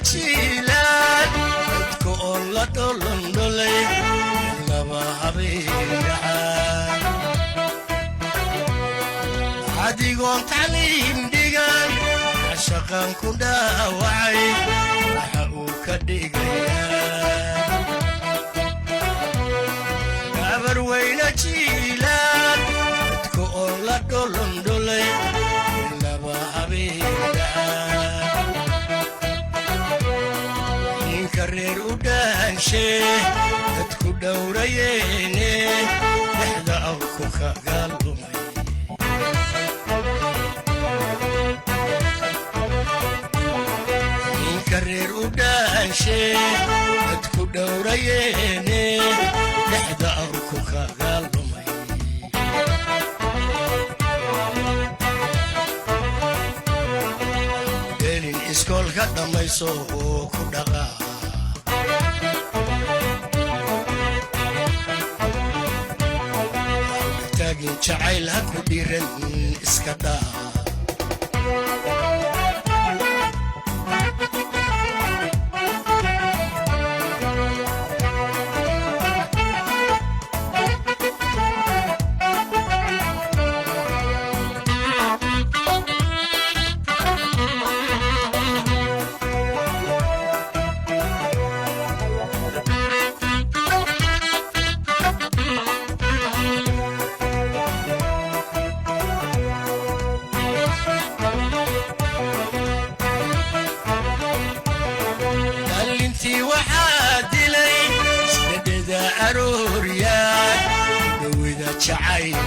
jiilaan dadku oo la dholondholay laba habeenacaan adigoon tacliim dhigan cashaqan ku dhaawacay waxa uu ka dhigayaa gabar weyna jiilaan dadku oo la dholondholay laba habeenacaan ninka reer u dhaanshe dadku dhowrayeene dhexda awku kaga lumay ninka reer u dhaanshe dadku dhowrayeene dhexda awku kaga lumay gelin iskoolka dhammayso oo ku dhaqaa taagin jacayl ha ku dhiran iska dhaa dhalintii waxaa dilay isdhedheda arooryaad dhowida jacayl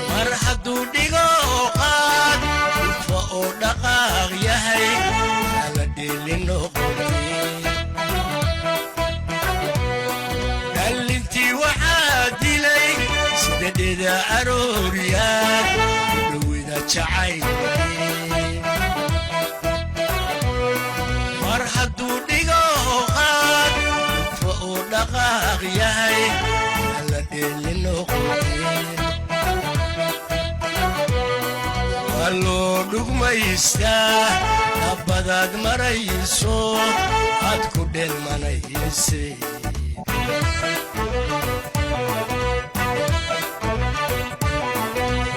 mar hadduu dhigo qaad dhulfa oo dhaqaaq yahay ala dheelin noqotay dhalintii waxaa dilay isdhedheda arooryaad dhowida jacayl mar hadduu dhigo qaad dhulfa oo dhaqaaq yahay ala dheelin noqotay waa loo dhugmaystaa dhabbadaad marayso aad ku dheelmanayse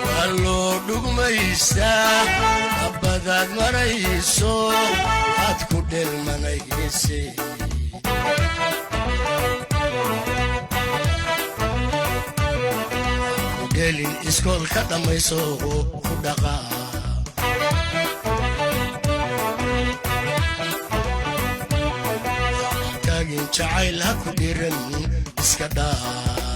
waa loo dhugmaystaa dhabbadaad marayso aad ku dheelmanayse gelin iskoolka dhammayso oo ku dhaqaa taagin jacayl ha ku dhiran iska dhaa